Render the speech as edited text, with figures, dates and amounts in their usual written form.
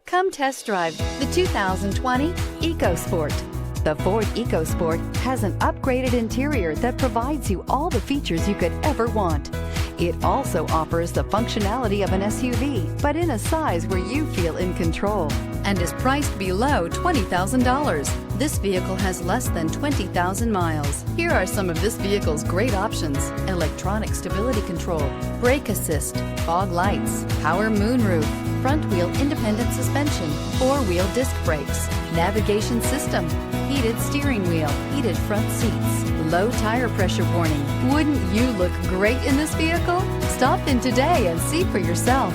Come test drive the 2020 EcoSport. The Ford EcoSport has an upgraded interior that provides you all the features you could ever want. It also offers the functionality of an SUV, but in a size where you feel in control, and is priced below $20,000. This vehicle has less than 20,000 miles. Here are some of this vehicle's great options: electronic stability control, brake assist, fog lights, power moonroof, front wheel independent suspension, four-wheel disc brakes, navigation system, heated steering wheel, heated front seats, low tire pressure warning. Wouldn't you look great in this vehicle? Stop in today and see for yourself.